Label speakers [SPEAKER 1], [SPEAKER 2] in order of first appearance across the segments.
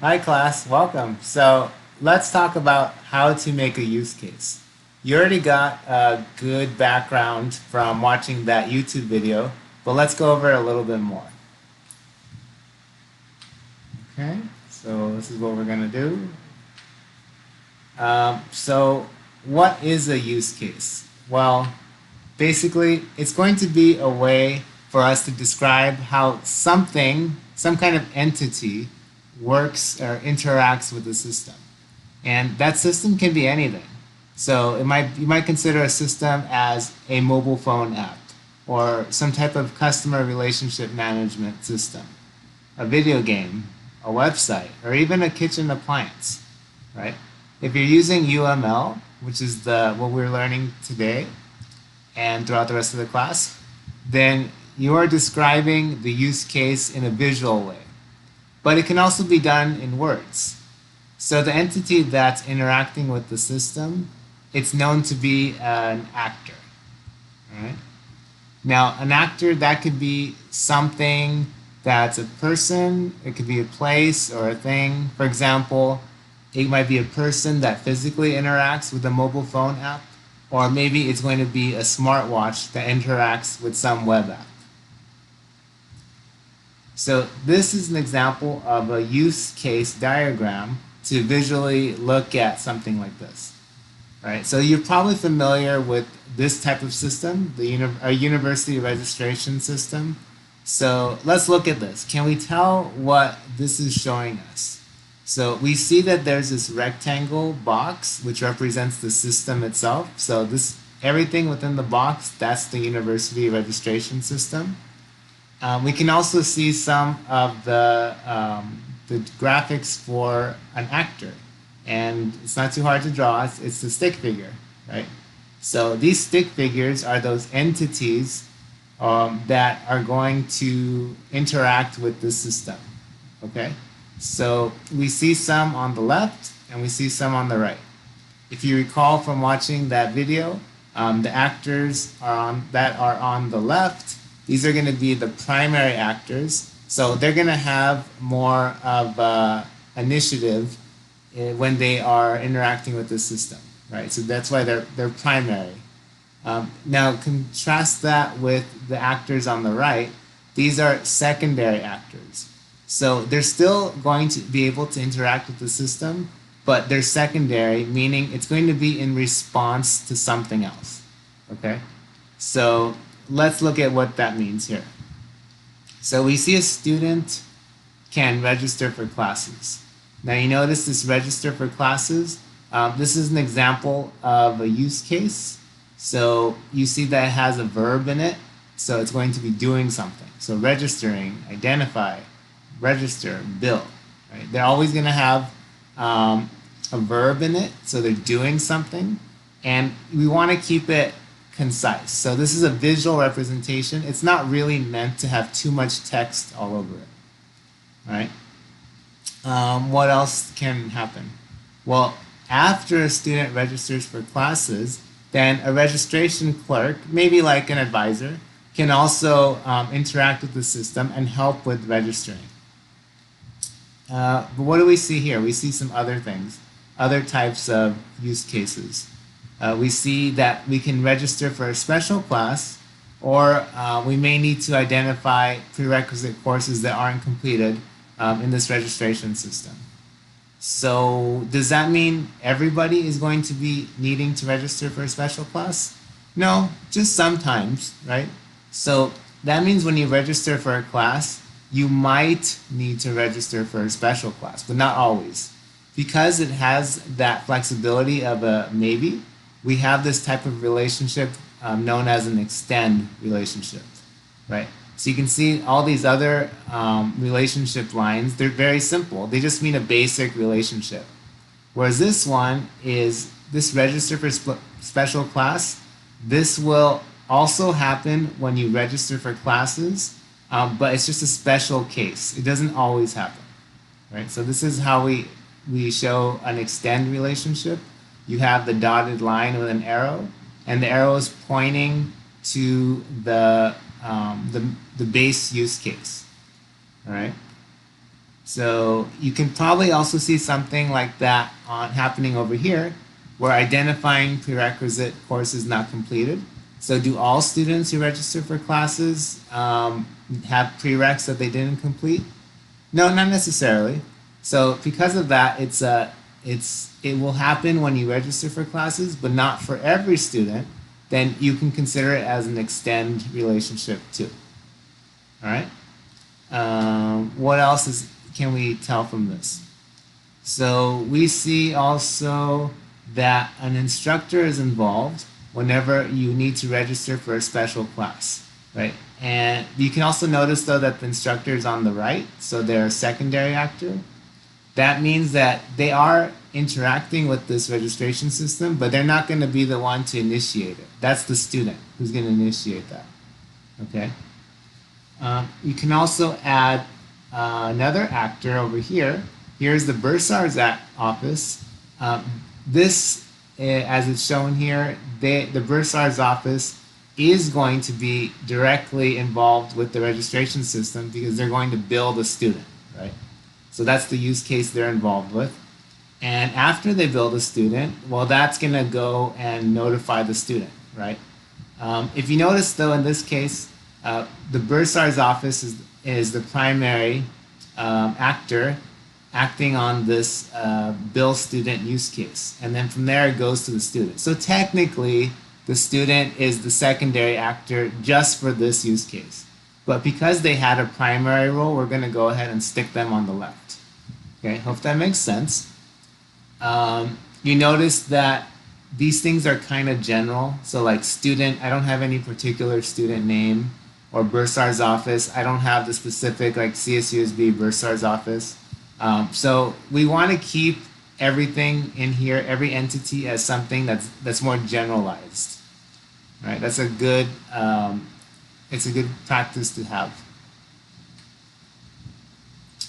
[SPEAKER 1] Hi class, welcome. So let's talk about how to make a use case. You already got a good background from watching that YouTube video, but let's go over it a little bit more. Okay, so this is what we're gonna do. So what is a use case? Well, basically, it's going to be a way for us to describe how something, some kind of entity, works or interacts with the system. And that system can be anything. So you might consider a system as a mobile phone app or some type of customer relationship management system, a video game, a website, or even a kitchen appliance, right? If you're using UML, which is what we're learning today and throughout the rest of the class, then you are describing the use case in a visual way. But it can also be done in words. So the entity that's interacting with the system, it's known to be an actor. Right? Now, an actor, that could be something that's a person, it could be a place or a thing. For example, it might be a person that physically interacts with a mobile phone app, or maybe it's going to be a smartwatch that interacts with some web app. So this is an example of a use case diagram to visually look at something like this. Right? So you're probably familiar with this type of system, a university registration system. So let's look at this. Can we tell what this is showing us? So we see that there's this rectangle box which represents the system itself. So everything within the box, that's the university registration system. We can also see some of the graphics for an actor. And it's not too hard to draw. It's the stick figure, right? So these stick figures are those entities that are going to interact with the system, okay? So we see some on the left and we see some on the right. If you recall from watching that video, the actors that are on the left, these are going to be the primary actors. So they're going to have more of initiative when they are interacting with the system, right? So that's why they're primary. Now contrast that with the actors on the right. These are secondary actors. So they're still going to be able to interact with the system, but they're secondary, meaning it's going to be in response to something else, okay? So let's look at what that means here. So we see a student can register for classes. Now you notice this register for classes. This is an example of a use case. So you see that it has a verb in it. So it's going to be doing something. So registering, identify, register, bill. Right? They're always going to have a verb in it. So they're doing something. And we want to keep it concise. So this is a visual representation. It's not really meant to have too much text all over it. Right? What else can happen? Well, after a student registers for classes, then a registration clerk, maybe like an advisor, can also interact with the system and help with registering. But what do we see here? We see some other things, other types of use cases. We see that we can register for a special class, or we may need to identify prerequisite courses that aren't completed in this registration system. So does that mean everybody is going to be needing to register for a special class? No, just sometimes, right? So that means when you register for a class, you might need to register for a special class, but not always. Because it has that flexibility of a maybe, we have this type of relationship known as an extend relationship, right? So you can see all these other relationship lines, they're very simple. They just mean a basic relationship. Whereas this one is this register for special class. This will also happen when you register for classes, but it's just a special case. It doesn't always happen, right? So this is how we show an extend relationship. You have the dotted line with an arrow, and the arrow is pointing to the base use case. All right. So you can probably also see something like that happening over here, where identifying prerequisite courses not completed. So do all students who register for classes have prereqs that they didn't complete? No, not necessarily. So because of that, it will happen when you register for classes, but not for every student. Then you can consider it as an extend relationship too. All right. What else can we tell from this? So we see also that an instructor is involved whenever you need to register for a special class, right? And you can also notice though that the instructor is on the right, so they're a secondary actor. That means that they are interacting with this registration system, but they're not going to be the one to initiate it. That's the student who's going to initiate that, okay? You can also add another actor over here. Here's the Bursar's office. This, as it's shown here, the Bursar's office is going to be directly involved with the registration system because they're going to build a student, right? So that's the use case they're involved with. And after they build a student, well, that's going to go and notify the student, right? If you notice, though, in this case, the Bursar's office is the primary actor acting on this bill student use case. And then from there, it goes to the student. So technically, the student is the secondary actor just for this use case. But because they had a primary role, we're going to go ahead and stick them on the left. Okay, hope that makes sense. You notice that these things are kind of general. So like student, I don't have any particular student name, or Bursar's office, I don't have the specific like CSUSB Bursar's office. So we want to keep everything in here, every entity as something that's more generalized. Right? That's a good it's a good practice to have.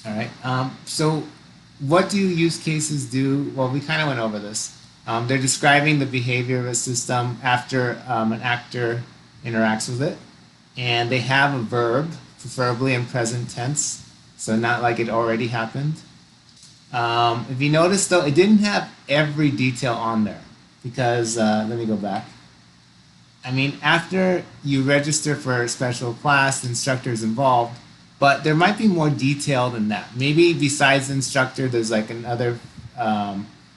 [SPEAKER 1] All right. So what do use cases do? Well, we kind of went over this. They're describing the behavior of a system after an actor interacts with it. And they have a verb, preferably in present tense, so not like it already happened. If you notice, though, it didn't have every detail on there because, let me go back. I mean, after you register for a special class, the instructor is involved, but there might be more detail than that. Maybe besides the instructor, there's like another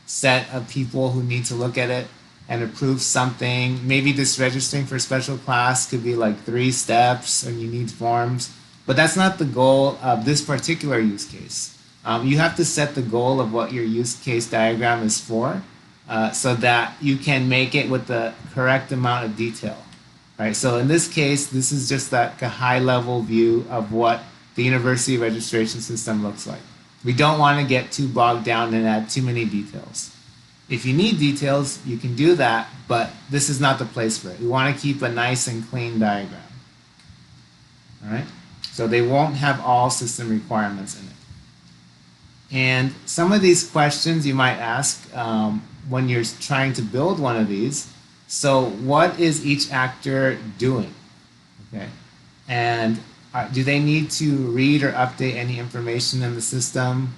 [SPEAKER 1] set of people who need to look at it and approve something. Maybe this registering for a special class could be like 3 steps and you need forms, but that's not the goal of this particular use case. You have to set the goal of what your use case diagram is for so that you can make it with the correct amount of detail. Right? So in this case, this is just like a high level view of what the university registration system looks like. We don't want to get too bogged down and add too many details. If you need details, you can do that, but this is not the place for it. We want to keep a nice and clean diagram. All right? So they won't have all system requirements in it. And some of these questions you might ask when you're trying to build one of these. So what is each actor doing? Okay? And do they need to read or update any information in the system?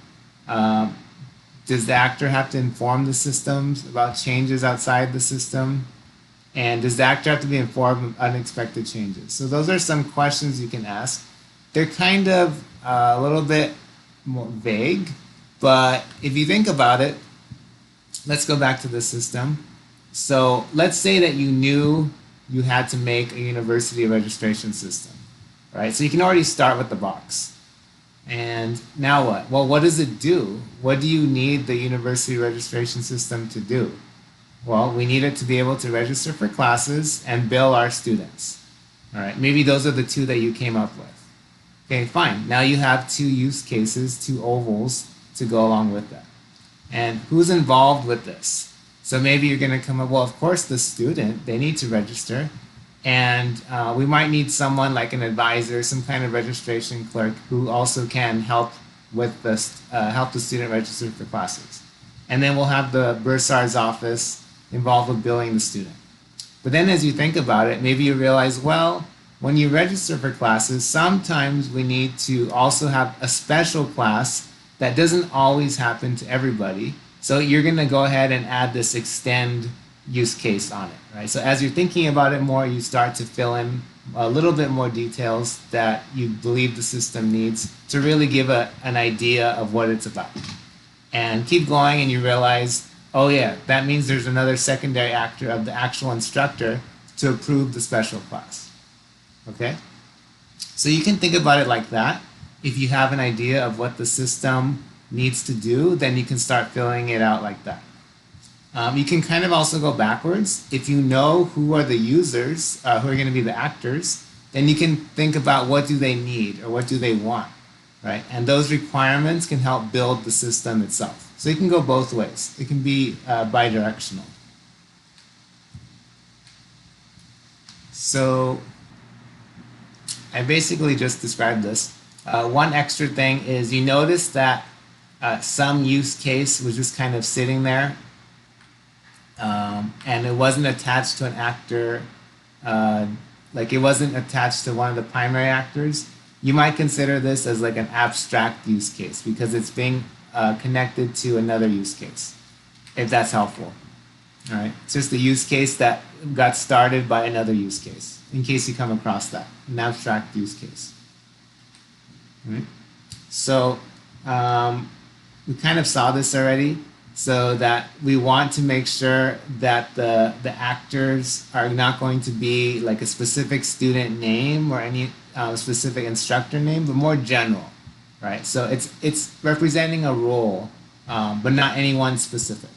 [SPEAKER 1] Does the actor have to inform the systems about changes outside the system? And does the actor have to be informed of unexpected changes? So those are some questions you can ask. They're kind of a little bit more vague, but if you think about it, let's go back to the system. So let's say that you knew you had to make a university registration system, right? So you can already start with the box. And now what? Well, what does it do? What do you need the university registration system to do? Well, we need it to be able to register for classes and bill our students. All right, maybe those are the 2 that you came up with. Okay, fine. Now you have 2 use cases, 2 ovals to go along with that. And who's involved with this? So maybe you're going to come up, well, of course, the student, they need to register. And we might need someone like an advisor, some kind of registration clerk who also can help with this, help the student register for classes. And then we'll have the Bursar's office involved with billing the student. But then as you think about it, maybe you realize, well, when you register for classes, sometimes we need to also have a special class that doesn't always happen to everybody. So you're going to go ahead and add this extend use case on it, right? So as you're thinking about it more, you start to fill in a little bit more details that you believe the system needs to really give an idea of what it's about. And keep going and you realize, oh yeah, that means there's another secondary actor of the actual instructor to approve the special class. Okay? So you can think about it like that. If you have an idea of what the system needs to do, then you can start filling it out like that. You can kind of also go backwards. If you know who are the users, who are going to be the actors, then you can think about what do they need or what do they want, right? And those requirements can help build the system itself. So you can go both ways. It can be bidirectional. So I basically just described this. One extra thing is you notice that some use case was just kind of sitting there and it wasn't attached to an actor, like it wasn't attached to one of the primary actors. You might consider this as like an abstract use case because it's being connected to another use case, if that's helpful. All right, it's just a use case that got started by another use case, in case you come across that, an abstract use case. All right. So we kind of saw this already, so that we want to make sure that the actors are not going to be like a specific student name or any specific instructor name, but more general, right? So it's representing a role, but not any one specific.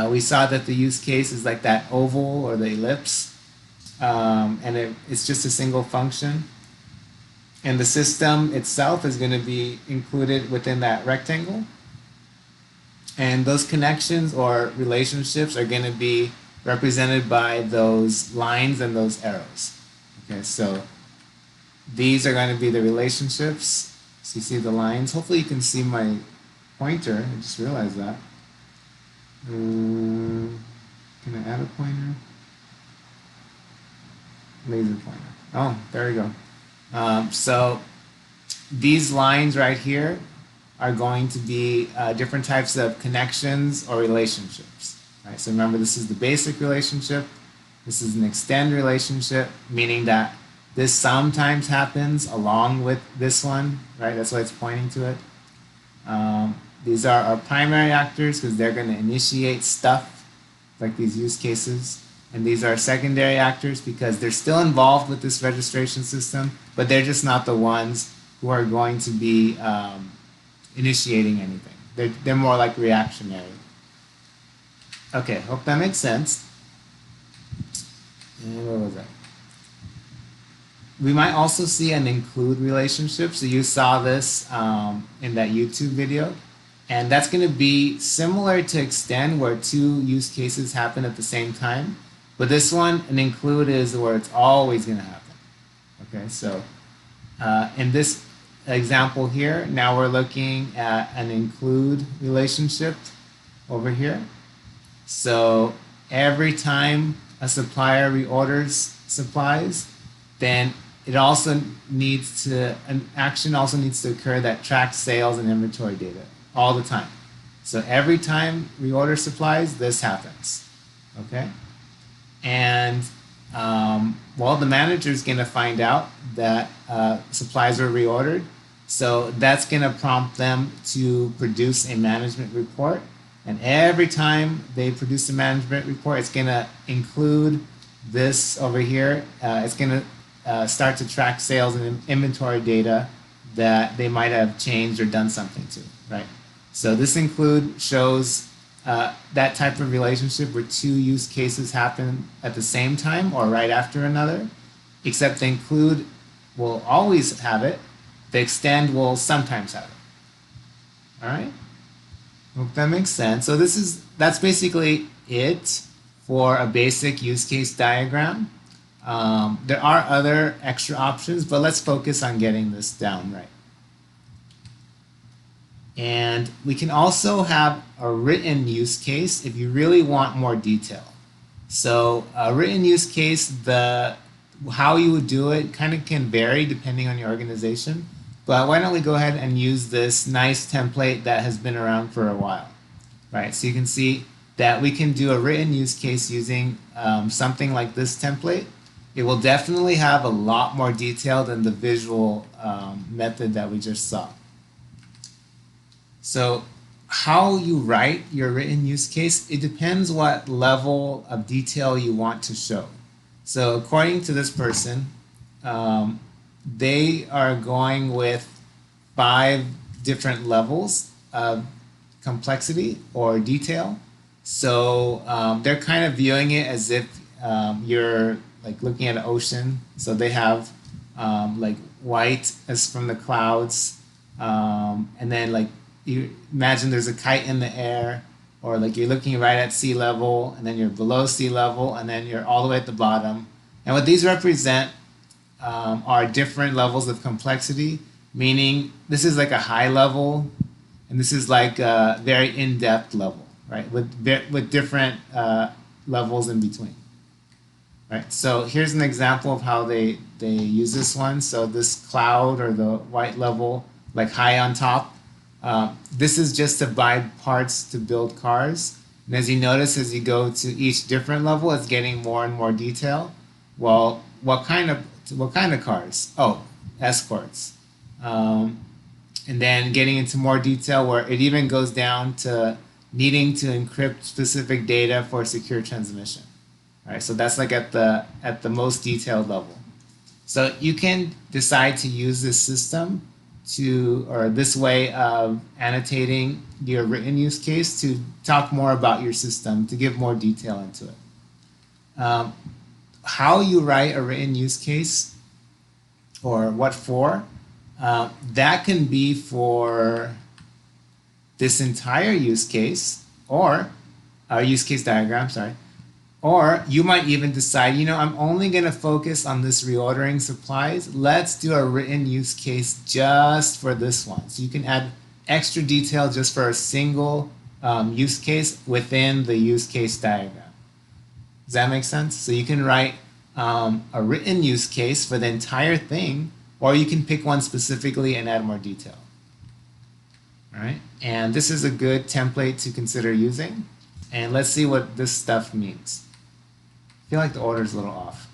[SPEAKER 1] We saw that the use case is like that oval or the ellipse, and it's just a single function. And the system itself is going to be included within that rectangle. And those connections or relationships are going to be represented by those lines and those arrows. Okay, so these are going to be the relationships. So you see the lines. Hopefully you can see my pointer. I just realized that. Can I add a pointer? Laser pointer. Oh, there we go. So these lines right here are going to be different types of connections or relationships. Right? So remember, this is the basic relationship. This is an extend relationship, meaning that this sometimes happens along with this one, right? That's why it's pointing to it. These are our primary actors because they're going to initiate stuff like these use cases. And these are third actors because they're still involved with this registration system, but they're just not the ones who are going to be initiating anything. They're more like reactionary. Okay, hope that makes sense. And what was that? We might also see an include relationship. So you saw this in that YouTube video. And that's going to be similar to extend, where two use cases happen at the same time. But this one, an include, is where it's always going to happen. Okay, so in this example here, now we're looking at an include relationship over here. So every time a supplier reorders supplies, then it also needs to, an action also needs to occur that tracks sales and inventory data all the time. So every time reorder supplies, this happens. Okay? And well, the manager is going to find out that supplies were reordered. So that's going to prompt them to produce a management report. And every time they produce a management report, it's going to include this over here. It's going to start to track sales and inventory data that they might have changed or done something to, right? So this include shows that type of relationship where two use cases happen at the same time or right after another, except the include will always have it, the extend will sometimes have it. All right? Hope that makes sense. So that's basically it for a basic use case diagram. There are other extra options, but let's focus on getting this down right. And we can also have a written use case if you really want more detail. So a written use case, the how you would do it kind of can vary depending on your organization. But why don't we go ahead and use this nice template that has been around for a while, right? So you can see that we can do a written use case using something like this template. It will definitely have a lot more detail than the visual method that we just saw. So how you write your written use case, it depends what level of detail you want to show. So according to this person, they are going with 5 different levels of complexity or detail. So they're kind of viewing it as if you're like looking at an ocean. So they have like white as from the clouds, and then like you imagine there's a kite in the air, or like you're looking right at sea level, and then you're below sea level, and then you're all the way at the bottom. And what these represent are different levels of complexity, meaning this is like a high level, and this is like a very in-depth level, right? With different levels in between. Right, so here's an example of how they use this one. So this cloud or the white level, like high on top, this is just to buy parts to build cars. And as you notice, as you go to each different level, it's getting more and more detail. Well, what kind of cars? Oh, escorts. And then getting into more detail where it even goes down to needing to encrypt specific data for secure transmission. All right, so that's like at the most detailed level. So you can decide to use this system or this way of annotating your written use case to talk more about your system, to give more detail into it. How you write a written use case or what for, that can be for this entire use case or use case diagram, sorry. Or you might even decide, I'm only going to focus on this reordering supplies. Let's do a written use case just for this one. So you can add extra detail just for a single use case within the use case diagram. Does that make sense? So you can write a written use case for the entire thing, or you can pick one specifically and add more detail. All right, and this is a good template to consider using. And let's see what this stuff means. I feel like the order is a little off.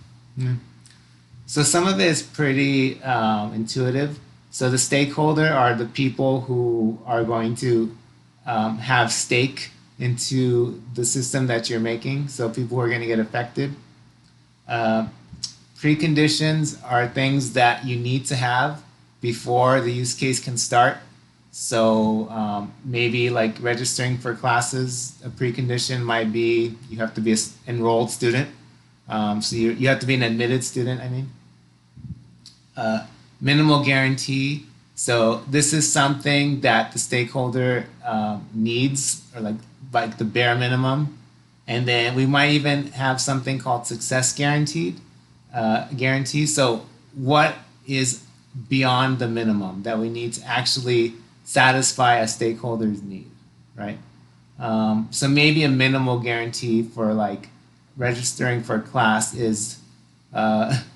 [SPEAKER 1] So some of it is pretty intuitive. So the stakeholder are the people who are going to have stake into the system that you're making. So people who are going to get affected. Preconditions are things that you need to have before the use case can start. So maybe like registering for classes, a precondition might be you have to be an enrolled student. So you have to be an admitted student, I mean. Minimal guarantee. So this is something that the stakeholder needs, or like the bare minimum. And then we might even have something called success guarantee. So what is beyond the minimum that we need to actually satisfy a stakeholder's need, right? So maybe a minimal guarantee for like registering for a class is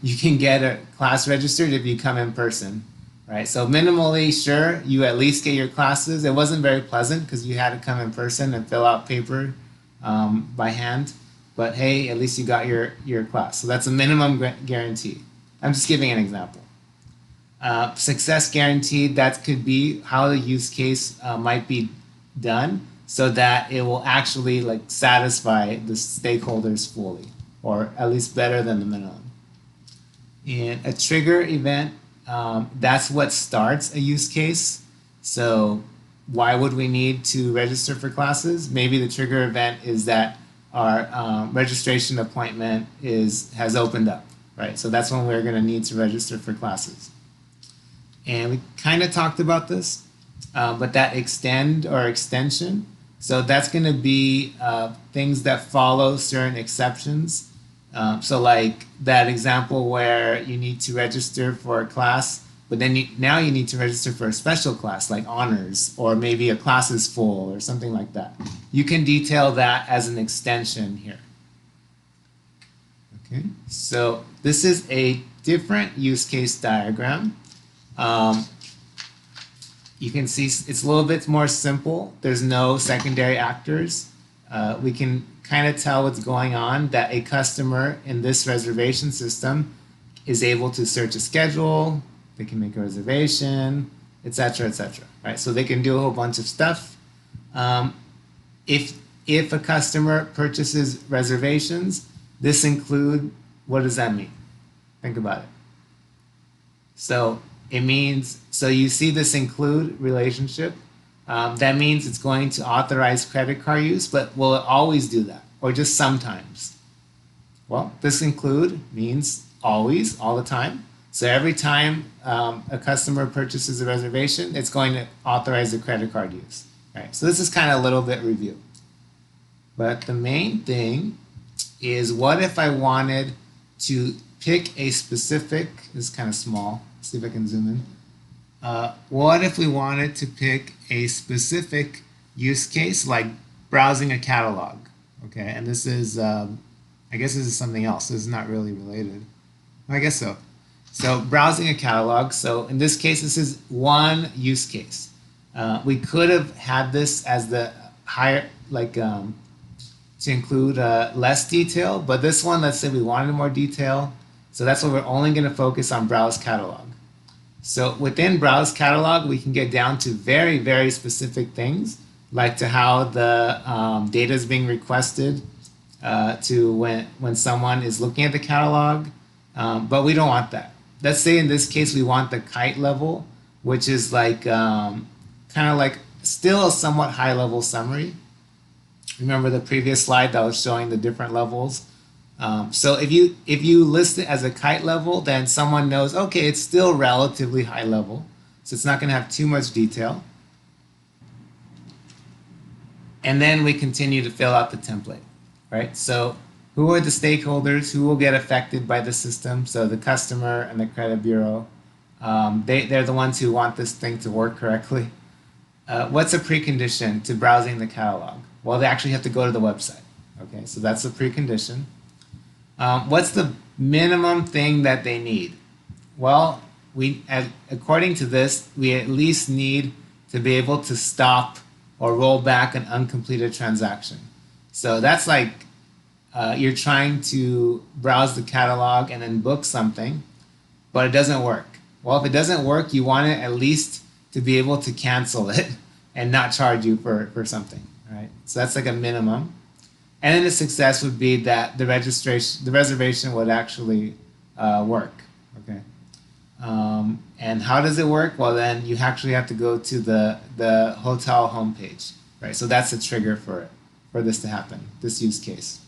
[SPEAKER 1] you can get a class registered if you come in person, right? So minimally, sure, you at least get your classes. It wasn't very pleasant because you had to come in person and fill out paper by hand, but hey, at least you got your class. So that's a minimum guarantee. I'm just giving an example. Success guaranteed, that could be how the use case might be done so that it will actually like satisfy the stakeholders fully, or at least better than the minimum. And a trigger event, that's what starts a use case. So why would we need to register for classes? Maybe the trigger event is that our registration appointment has opened up, right? So that's when we're going to need to register for classes. And we kind of talked about this, but that extend or extension, so that's going to be things that follow certain exceptions. So like that example where you need to register for a class, but then now you need to register for a special class like honors, or maybe a class is full or something like that. You can detail that as an extension here. Okay, so this is a different use case diagram. You can see it's a little bit more simple. There's no secondary actors. We can kind of tell what's going on, that a customer in this reservation system is able to search a schedule, they can make a reservation, etc., etc. Right? So they can do a whole bunch of stuff. If a customer purchases reservations, this include, what does that mean? Think about it. So it means, so you see this include relationship. That means it's going to authorize credit card use, but will it always do that? Or just sometimes? Well, this include means always, all the time. So every time a customer purchases a reservation, it's going to authorize the credit card use. Right? So this is kind of a little bit review. But the main thing is, what if I wanted to pick a specific, this is kind of small, let's see if I can zoom in. What if we wanted to pick a specific use case, like browsing a catalog? Okay, and this is, I guess this is something else. This is not really related. I guess so. So browsing a catalog. So in this case, this is one use case. We could have had this as the higher, like to include less detail, but this one, let's say we wanted more detail. So that's why we're only going to focus on browse catalog. So within browse catalog, we can get down to very, very specific things, like to how the data is being requested, to when someone is looking at the catalog, but we don't want that. Let's say in this case, we want the kite level, which is like kind of like still a somewhat high level summary. Remember the previous slide that was showing the different levels? So if you list it as a kite level, then someone knows, okay, it's still relatively high level, so it's not going to have too much detail. And then we continue to fill out the template, right? So who are the stakeholders? Who will get affected by the system? So the customer and the credit bureau, they're the ones who want this thing to work correctly. What's a precondition to browsing the catalog? Well, they actually have to go to the website. Okay, so that's the precondition. What's the minimum thing that they need? Well, according to this, we at least need to be able to stop or roll back an uncompleted transaction. So that's like you're trying to browse the catalog and then book something, but it doesn't work. Well, if it doesn't work, you want it at least to be able to cancel it and not charge you for something, right? So that's like a minimum. And then the success would be that the reservation would actually work, okay? And how does it work? Well, then you actually have to go to the hotel homepage, right? So that's a trigger for this to happen, this use case.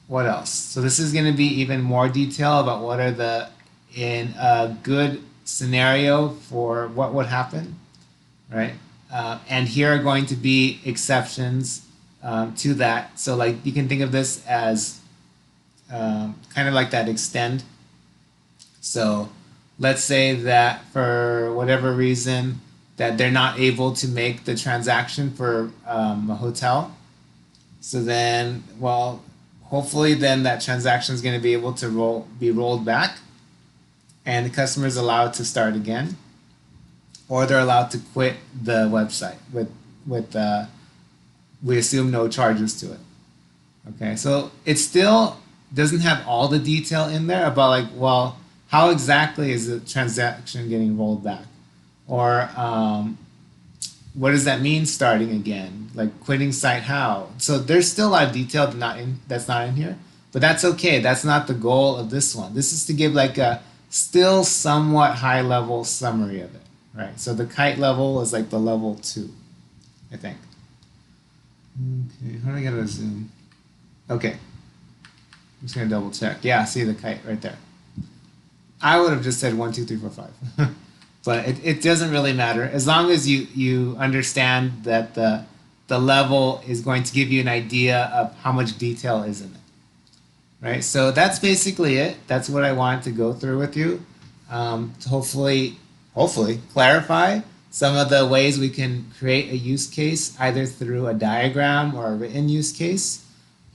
[SPEAKER 1] What else? So this is going to be even more detail about what are in a good scenario for what would happen, right? And here are going to be exceptions to that. So like you can think of this as kind of like that extend. So let's say that for whatever reason that they're not able to make the transaction for a hotel. So then, well, hopefully then that transaction is going to be able to be rolled back, and the customer is allowed to start again, or they're allowed to quit the website with we assume no charges to it. Okay, so it still doesn't have all the detail in there about like, well, how exactly is the transaction getting rolled back, or what does that mean starting again, like quitting site how? So there's still a lot of detail that's not in here, but that's okay. That's not the goal of this one. This is to give like a still somewhat high level summary of it, right? So the kite level is like the level 2, I think. Okay, how do I get a zoom? Okay, I'm just gonna double check. Yeah, see the kite right there. I would have just said 1, 2, 3, 4, 5. But it doesn't really matter as long as you understand that the level is going to give you an idea of how much detail is in it, right? So that's basically it. That's what I wanted to go through with you, to hopefully clarify some of the ways we can create a use case either through a diagram or a written use case.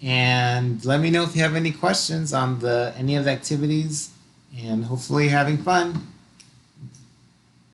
[SPEAKER 1] And let me know if you have any questions on any of the activities, and hopefully you're having fun.